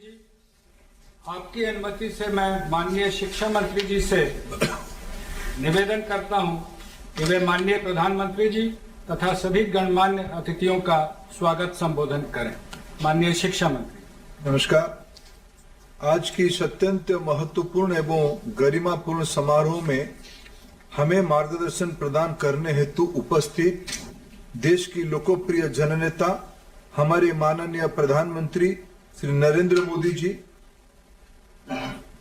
जी, आपकी अनुमति से मैं माननीय शिक्षा मंत्री जी से निवेदन करता हूं कि वे माननीय प्रधानमंत्री जी तथा सभी गणमान्य अतिथियों का स्वागत संबोधन करें। माननीय शिक्षा मंत्री। नमस्कार। आज की इस अत्यंत महत्वपूर्ण एवं गरिमापूर्ण समारोह में हमें मार्गदर्शन प्रदान करने हेतु उपस्थित देश की लोकप्रिय जननेता हमारे माननीय प्रधानमंत्री श्री नरेंद्र मोदी जी,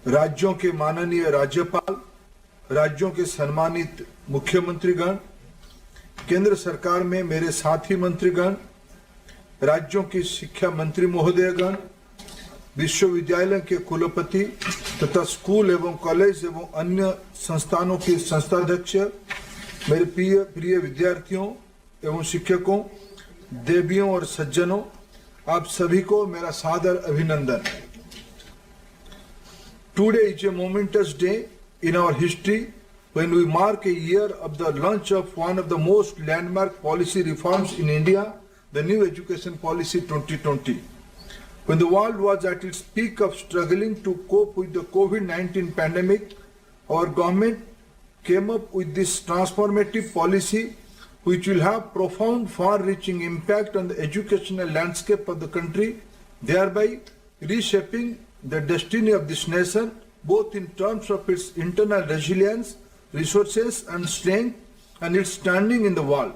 राज्यों के माननीय राज्यपाल, राज्यों के सम्मानित मुख्यमंत्रीगण, केंद्र सरकार में मेरे साथी मंत्रीगण, राज्यों की शिक्षा मंत्री महोदयगण, विश्वविद्यालय के कुलपति तथा स्कूल एवं कॉलेज एवं अन्य संस्थानों के संस्थाध्यक्ष, मेरे प्रिय विद्यार्थियों एवं शिक्षकों, देवियों और सज्जनों, आप सभी को मेरा सादर अभिनंदन। Today is a momentous day in our history when we mark a year of the launch of one of the most landmark policy reforms in India, the New Education Policy 2020. When the world was at its peak of struggling to cope with the COVID-19 pandemic, our government came up with this transformative policy which will have profound, far-reaching impact on the educational landscape of the country, thereby reshaping the destiny of this nation, both in terms of its internal resilience, resources and strength, and its standing in the world.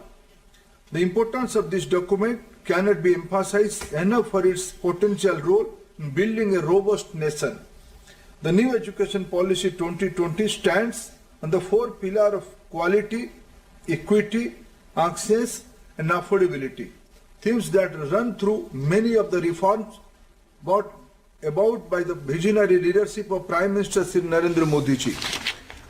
The importance of this document cannot be emphasized enough for its potential role in building a robust nation. The New Education Policy 2020 stands on the four pillars of quality, equity, access and affordability, themes that run through many of the reforms brought about by the visionary leadership of Prime Minister Shri Narendra Modi ji.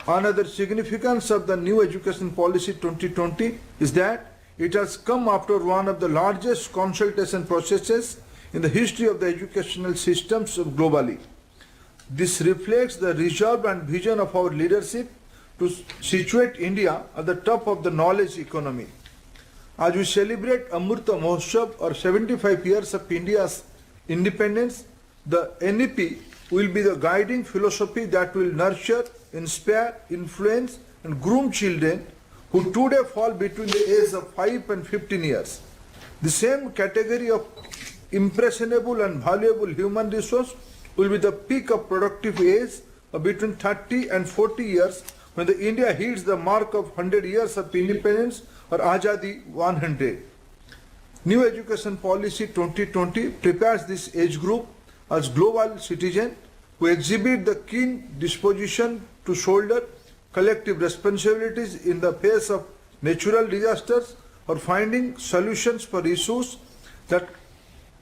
Another significance of the New Education Policy 2020 is that it has come after one of the largest consultation processes in the history of the educational systems globally. This reflects the resolve and vision of our leadership to situate India at the top of the knowledge economy. As we celebrate Amrita Mahotsav or 75 years of India's independence, the NEP will be the guiding philosophy that will nurture, inspire, influence and groom children who today fall between the age of 5 and 15 years. The same category of impressionable and valuable human resource will be the peak of productive age of between 30 and 40 years when the India hits the mark of 100 years of independence or Azadi 100. New Education Policy 2020 prepares this age group as global citizens who exhibit the keen disposition to shoulder collective responsibilities in the face of natural disasters or finding solutions for issues that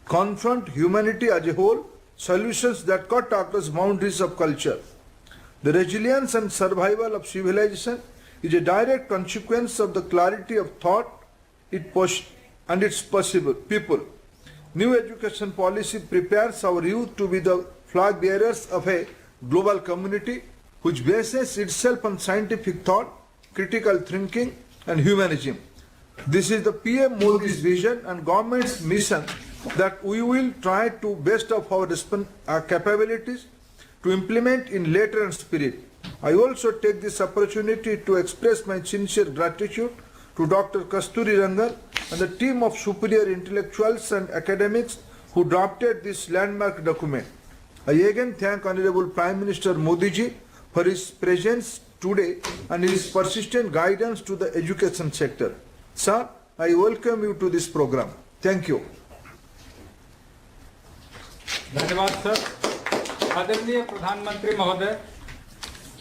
confront humanity as a whole, solutions that cut across boundaries of culture. The resilience and survival of civilization is a direct consequence of the clarity of thought and its possible people. New education policy prepares our youth to be the flag bearers of a global community which bases itself on scientific thought, critical thinking and humanism. This is the PM Modi's vision and government's mission that we will try to best of our capabilities to implement in letter and spirit. I also take this opportunity to express my sincere gratitude to Dr. Kasturi Rangan and the team of superior intellectuals and academics who drafted this landmark document. I again thank Honorable Prime Minister Modi ji for his presence today and his persistent guidance to the education sector. Sir, I welcome you to this program. Thank you. धन्यवाद sir. आदरणीय प्रधानमंत्री महोदय,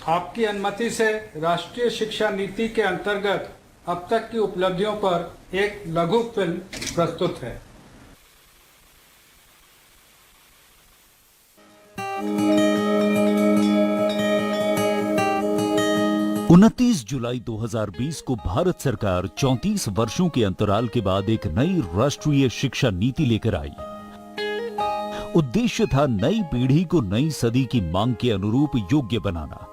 आपकी अनुमति से राष्ट्रीय शिक्षा नीति के अंतर्गत अब तक की उपलब्धियों पर एक लघु फिल्म प्रस्तुत है। 29 जुलाई 2020 को भारत सरकार 34 वर्षों के अंतराल के बाद एक नई राष्ट्रीय शिक्षा नीति लेकर आई। उद्देश्य था नई पीढ़ी को नई सदी की मांग के अनुरूप योग्य बनाना।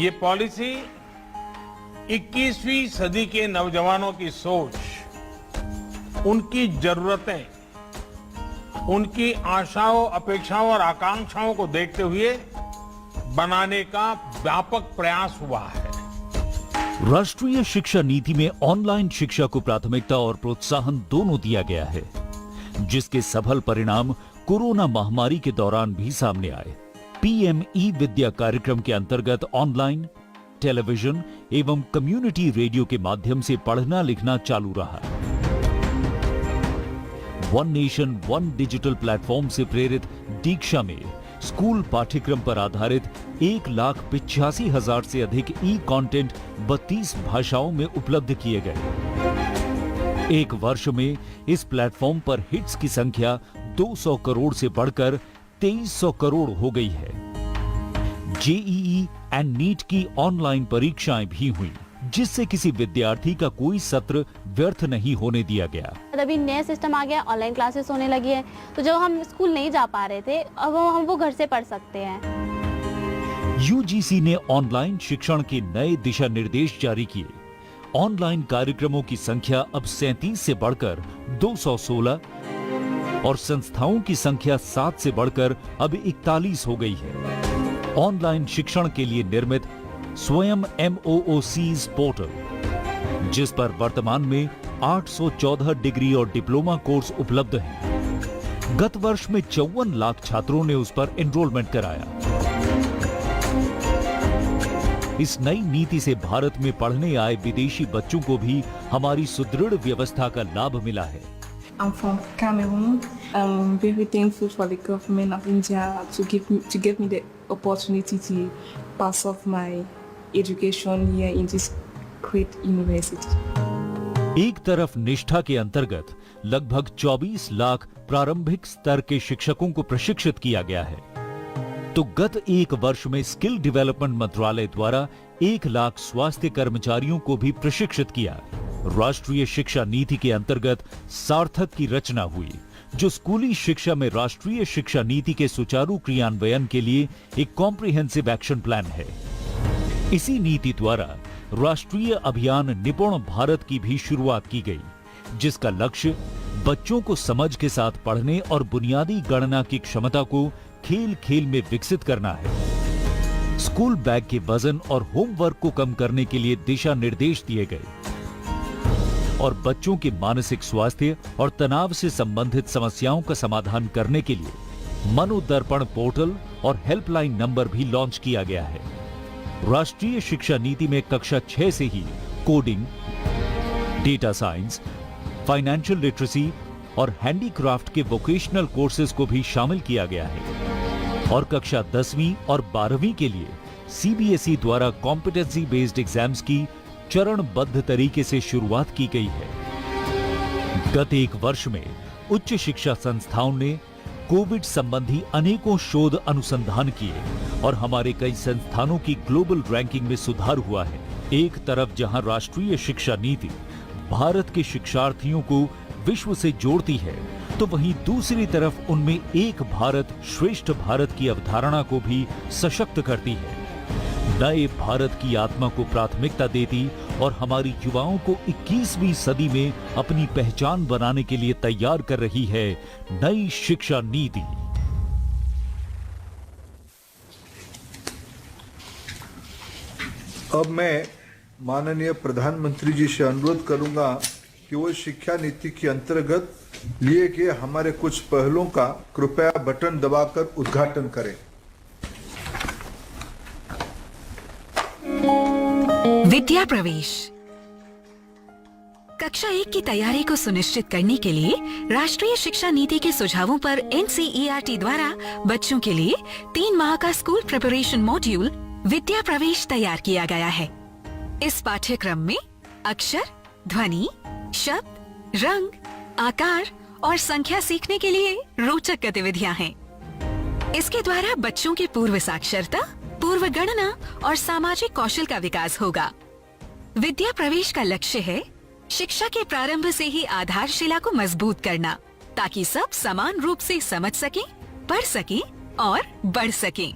ये पॉलिसी 21वीं सदी के नौजवानों की सोच, उनकी जरूरतें उनकी आशाओं, अपेक्षाओं और आकांक्षाओं को देखते हुए बनाने का व्यापक प्रयास हुआ है। राष्ट्रीय शिक्षा नीति में ऑनलाइन शिक्षा को प्राथमिकता और प्रोत्साहन दोनों दिया गया है, जिसके सफल परिणाम कोरोना महामारी के दौरान भी सामने आए। पीएम ई विद्या कार्यक्रम के अंतर्गत ऑनलाइन, टेलीविजन एवं कम्युनिटी रेडियो के माध्यम से पढ़ना लिखना चालू रहा। One nation one digital platform से प्रेरित दीक्षा में स्कूल पाठ्यक्रम पर आधारित 1,85,000 से अधिक ई कंटेंट 32 भाषाओं में उपलब्ध किए गए। एक वर्ष में इस प्लेटफॉर्म पर हिट्स की संख्या 200 करोड़ से बढ़कर 2300 करोड़ हो गई है। जेईई एंड नीट की ऑनलाइन परीक्षाएं भी हुई, जिससे किसी विद्यार्थी का कोई सत्र व्यर्थ नहीं होने दिया गया। अभी नया सिस्टम आ गया, ऑनलाइन क्लासेस होने लगी है, तो जो हम स्कूल नहीं जा पा रहे थे, अब हम वो घर से पढ़ सकते हैं। यूजीसी ने ऑनलाइन शिक्षण के नए दिशा निर्देश जारी किए। ऑनलाइन कार्यक्रमों की संख्या अब 37 से बढ़कर 216 और संस्थाओं की संख्या 7 से बढ़कर अब 41 हो गई है। ऑनलाइन शिक्षण के लिए निर्मित स्वयं MOOCs पोर्टल, जिस पर वर्तमान में 814 डिग्री और डिप्लोमा कोर्स उपलब्ध हैं। गत वर्ष में 54 लाख छात्रों ने उस पर एनरोलमेंट कराया। इस नई नीति से भारत में पढ़ने आए विदेशी बच्चों को भी हमारी सुदृढ़ व्यवस्था का लाभ मिला है। I'm from Cameroon. I'm very thankful for the government of India to give me the opportunity to pass off my education here in this great university. एक तरफ निष्ठा के अंतर्गत लगभग 24 लाख प्रारंभिक स्तर के शिक्षकों को प्रशिक्षित किया गया है, तो गत एक वर्ष में स्किल डेवलपमेंट मंत्रालय द्वारा 1 लाख स्वास्थ्य कर्मचारियों को भी प्रशिक्षित किया। राष्ट्रीय शिक्षा नीति के अंतर्गत सार्थक की रचना हुई, जो स्कूली शिक्षा में राष्ट्रीय शिक्षा नीति के सुचारू क्रियान्वयन के लिए एक कॉम्प्रिहेंसिव एक्शन प्लान है। इसी नीति द्वारा राष्ट्रीय अभियान निपुण भारत की भी शुरुआत की गई, जिसका लक्ष्य बच्चों को समझ के साथ पढ़ने और बुनियादी गणना की क्षमता को खेल खेल में विकसित करना है। स्कूल बैग के वजन और होमवर्क को कम करने के लिए दिशा निर्देश दिए गए और बच्चों के मानसिक स्वास्थ्य और तनाव से संबंधित समस्याओं का समाधान करने के लिए मनोदर्पण पोर्टल और हेल्पलाइन नंबर भी लॉन्च किया गया है। राष्ट्रीय शिक्षा नीति में कक्षा 6 से ही coding, data science, financial literacy और हैंडीक्राफ्ट के वोकेशनल कोर्सेज को भी शामिल किया गया है और कक्षा 10वीं और 12वीं के लिए सीबीएसई द्वारा कॉम्पिटेंसी बेस्ड एग्जाम्स की चरणबद्ध तरीके से शुरुआत की गई है। गत एक वर्ष में उच्च शिक्षा संस्थाओं ने कोविड संबंधी अनेकों शोध अनुसंधान किए और हमारे कई संस्थानों की ग्लोबल रैंकिंग में सुधार हुआ है। एक तरफ जहां राष्ट्रीय शिक्षा नीति भारत के शिक्षार्थियों को विश्व से जोड़ती है, तो वहीं दूसरी तरफ उनमें एक भारत श्रेष्ठ भारत की अवधारणा को भी सशक्त करती है, नए भारत की आत्मा को प्राथमिकता देती और हमारी युवाओं को 21वीं सदी में अपनी पहचान बनाने के लिए तैयार कर रही है नई शिक्षा नीति। अब मैं माननीय प्रधानमंत्री जी से अनुरोध करूंगा कि वो शिक्षा नीति के अंतर्गत लिए गए हमारे कुछ पहलों का कृपया बटन दबाकर उद्घाटन करें। विद्या प्रवेश कक्षा 1 की तैयारी को सुनिश्चित करने के लिए राष्ट्रीय शिक्षा नीति के सुझावों पर NCERT द्वारा बच्चों के लिए 3 माह का स्कूल प्रिपरेशन मॉड्यूल विद्या प्रवेश तैयार किया गया है। इस पाठ्यक्रम में अक्षर, ध्वनि, शब्द, रंग, आकार और संख्या सीखने के लिए रोचक गतिविधियां हैं। इसके द्वारा बच्चों के पूर्व साक्षरता, पूर्व गणना और सामाजिक कौशल का विकास होगा। विद्या प्रवेश का लक्ष्य है शिक्षा के प्रारंभ से ही आधारशिला को मजबूत करना, ताकि सब समान रूप से समझ सकें, पढ़ सकें और बढ़ सकें।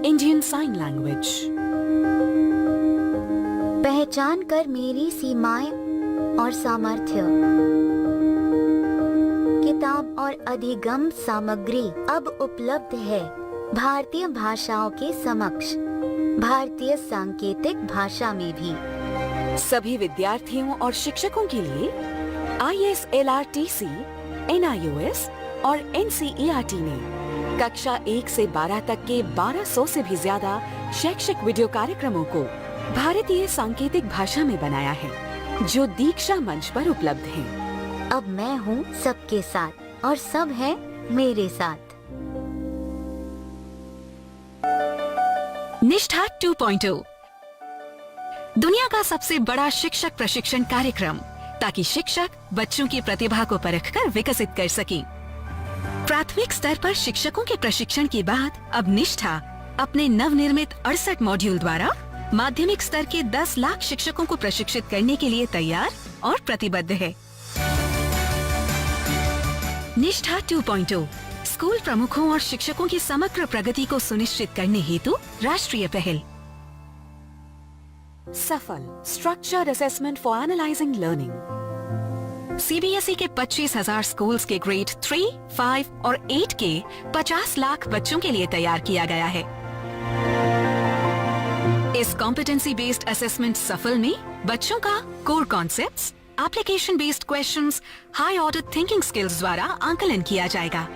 Indian sign language. पहचान कर मेरी सीमाएं और सामर्थ्य। किताब और अधिगम सामग्री अब उपलब्ध है भारतीय भाषाओं के समक्ष, भारतीय सांकेतिक भाषा में भी। सभी विद्यार्थियों और शिक्षकों के लिए ISLRTC, NIOS और NCERT ने कक्षा 1 से 12 तक के 1200 से भी ज्यादा शैक्षिक वीडियो कार्यक्रमों को भारतीय सांकेतिक भाषा में बनाया है, जो दीक्षा मंच पर उपलब्ध हैं। अब मैं हूँ सबके साथ और सब हैं मेरे साथ। निष्ठा 2.0 दुनिया का सबसे बड़ा शिक्षक प्रशिक्षण कार्यक्रम, ताकि शिक्षक बच्चों की प्रतिभा को परखकर विकसित कर सकें। प्राथमिक स्तर पर शिक्षकों के प्रशिक्षण के बाद अब निष्ठा अपने नवनिर्मित 68 मॉड्यूल द्वारा माध्यमिक स्तर के 10 लाख शिक्षकों को प्रशिक्षित करने के लिए तैयार और प्रतिबद्ध है। निष्ठा 2.0 स्कूल प्रमुखों और शिक्षकों की समग्र प्रगति को सुनिश्चित करने हेतु राष्ट्रीय पहल। सफल structured assessment for analysing learning. CBSE के 25,000 स्कूल्स के ग्रेड 3, 5 और 8 के 50 लाख बच्चों के लिए तैयार किया गया है। इस कॉम्पिटेंसी बेस्ड असेसमेंट सफल में बच्चों का core concepts, application based questions, high order thinking skills द्वारा आंकलन किया जाएगा।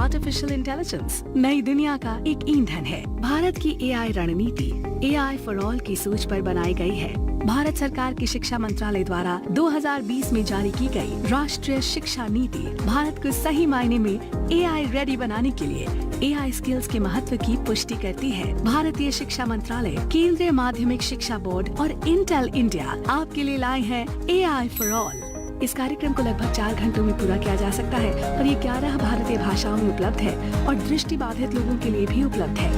आर्टिफिशियल इंटेलिजेंस नई दुनिया का एक ईंधन है। भारत की AI रणनीति AI फॉर ऑल की सोच पर बनाई गई है। भारत सरकार की शिक्षा मंत्रालय द्वारा 2020 में जारी की गई राष्ट्रीय शिक्षा नीति भारत को सही मायने में AI रेडी बनाने के लिए AI स्किल्स के महत्व की पुष्टि करती है। भारतीय शिक्षा मंत्रालय, केंद्रीय माध्यमिक शिक्षा बोर्ड और इंटेल इंडिया आपके लिए लाए हैं AI फॉर ऑल। इस कार्यक्रम को लगभग 4 घंटों में पूरा किया जा सकता है और ये 11 भारतीय भाषाओं में उपलब्ध है और दृष्टिबाधित लोगों के लिए भी उपलब्ध है।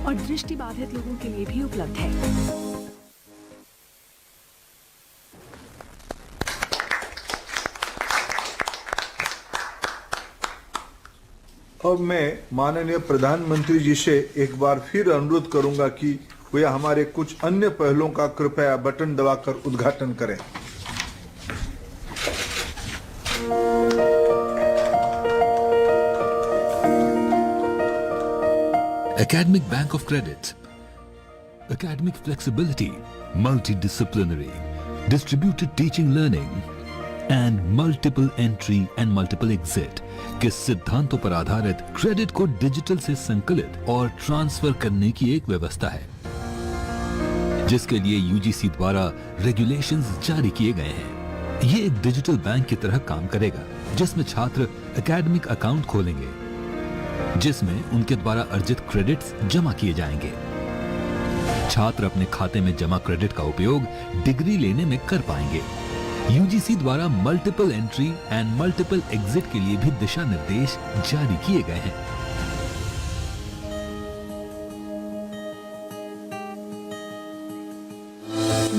और दृष्टिबाधित लोगों के लिए भी उपलब्ध है। अब मैं माननीय प्रधानमंत्री जी से एक बार फिर अनुरोध करूंगा कि वे हमारे कुछ अन्य पहलों का कृपया बटन दबाकर उद्घाटन करें। Academic Bank of Credit, academic flexibility, multidisciplinary, distributed teaching learning and multiple entry and multiple exit के सिद्धांतों पर आधारित क्रेडिट को डिजिटल से संकलित और ट्रांसफर करने की एक व्यवस्था है, जिसके लिए यूजीसी द्वारा रेगुलेशंस जारी किए गए हैं। ये एक डिजिटल बैंक की तरह काम करेगा, जिसमें छात्र एकेडमिक अकाउंट खोलेंगे, जिसमें उनके द्वारा अर्जित क्रेडिट्स जमा किए जाएंगे। छात्र अपने खाते में जमा क्रेडिट का उपयोग डिग्री लेने में कर पाएंगे। यूजीसी द्वारा multiple entry and multiple exit के लिए भी दिशा निर्देश जारी किए गए हैं।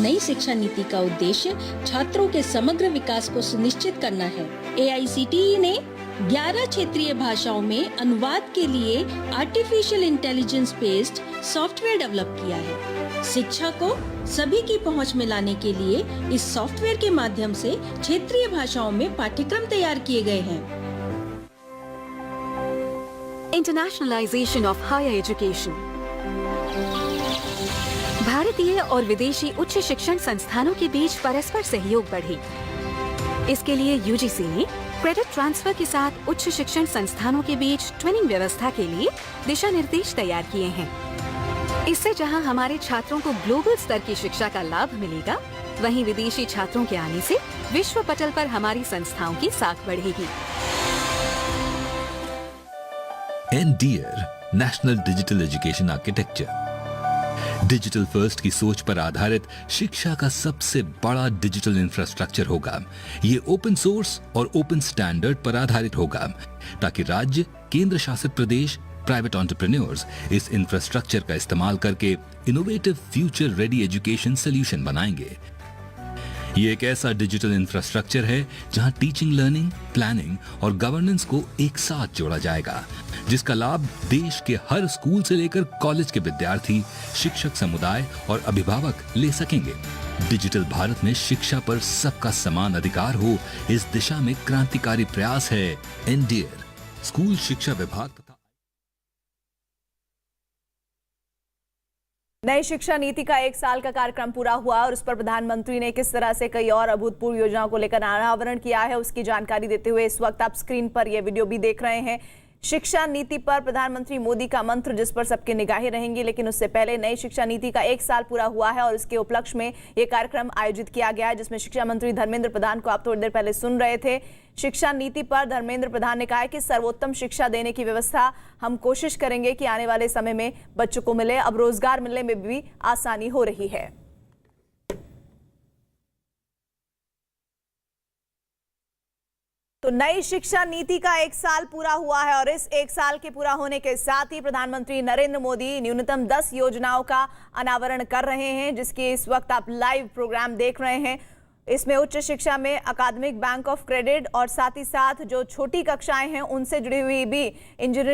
नई शिक्षा नीति का उद्देश्य छात्रों के समग्र विकास को सुनिश्चित करना है। AICTE ने 11 क्षेत्रीय भाषाओं में अनुवाद के लिए artificial intelligence based software develop किया है। शिक्षा को सभी की पहुंच में लाने के लिए इस सॉफ्टवेयर के माध्यम से क्षेत्रीय भाषाओं में पाठ्यक्रम तैयार किए गए हैं। Internationalisation of higher education. भारतीय और विदेशी उच्च शिक्षण संस्थानों के बीच परस्पर सहयोग बढ़े। इसके लिए यूजीसी ने क्रेडिट ट्रांसफर के साथ उच्च शिक्षण संस्थानों के बीच ट्विनिंग व्यवस्था के लिए दिशा निर्देश तैयार किए हैं। इससे जहां हमारे छात्रों को ग्लोबल स्तर की शिक्षा का लाभ मिलेगा, वहीं विदेशी छात्रों के आने से विश्व पटल पर हमारी संस्थाओं की साख बढ़ेगी। NDEAR national digital education architecture digital first की सोच पर आधारित शिक्षा का सबसे बड़ा डिजिटल इंफ्रास्ट्रक्चर होगा। ये ओपन सोर्स और ओपन स्टैंडर्ड पर आधारित होगा, ताकि राज्य, केंद्र शासित प्रदेश, प्राइवेट एंटरप्रेन्योर्स इस इंफ्रास्ट्रक्चर का इस्तेमाल करके innovative future ready education solution बनाएंगे। ये एक ऐसा डिजिटल इंफ्रास्ट्रक्चर है जहां टीचिंग, लर्निंग, प्लानिंग और गवर्नेंस को एक साथ जोड़ा जाएगा, जिसका लाभ देश के हर स्कूल से लेकर कॉलेज के विद्यार्थी, शिक्षक समुदाय और अभिभावक ले सकेंगे। डिजिटल भारत में शिक्षा पर सबका समान अधिकार हो, इस दिशा में क्रांतिकारी प्रयास है एनडीएर, स्कूल शिक्षा विभाग तथा नई शिक्षा नीति का 1 साल का कार्यक्रम पूरा हुआ और उस पर प्रधानमंत्री ने किस तरह से कई और अभूतपूर्व योजनाओं को लेकर अनावरण किया है, उसकी जानकारी देते हुए इस वक्त आप स्क्रीन पर यह वीडियो भी देख रहे हैं। शिक्षा नीति पर प्रधानमंत्री मोदी का मंत्र, जिस पर सबकी निगाहें रहेंगी। लेकिन उससे पहले नई शिक्षा नीति का 1 साल पूरा हुआ है और इसके उपलक्ष्य में यह कार्यक्रम आयोजित किया गया है, जिसमें शिक्षा मंत्री धर्मेंद्र प्रधान को आप थोड़ी देर पहले सुन रहे थे। शिक्षा नीति पर धर्मेंद्र प्रधान ने कहा है कि सर्वोत्तम शिक्षा देने की व्यवस्था हम कोशिश करेंगे कि आने वाले समय में बच्चों को मिले। अब रोजगार मिलने में भी आसानी हो रही है। तो नई शिक्षा नीति का 1 साल पूरा हुआ है और इस 1 साल के पूरा होने के साथ ही प्रधानमंत्री नरेंद्र मोदी न्यूनतम 10 योजनाओं का अनावरण कर रहे हैं, जिसकी इस वक्त आप लाइव प्रोग्राम देख रहे हैं। इसमें उच्च शिक्षा में अकादमिक बैंक ऑफ क्रेडिट और साथ ही साथ जो छोटी कक्षाएं हैं उनसे जुड़ी हुई भी इंजीनियरिंग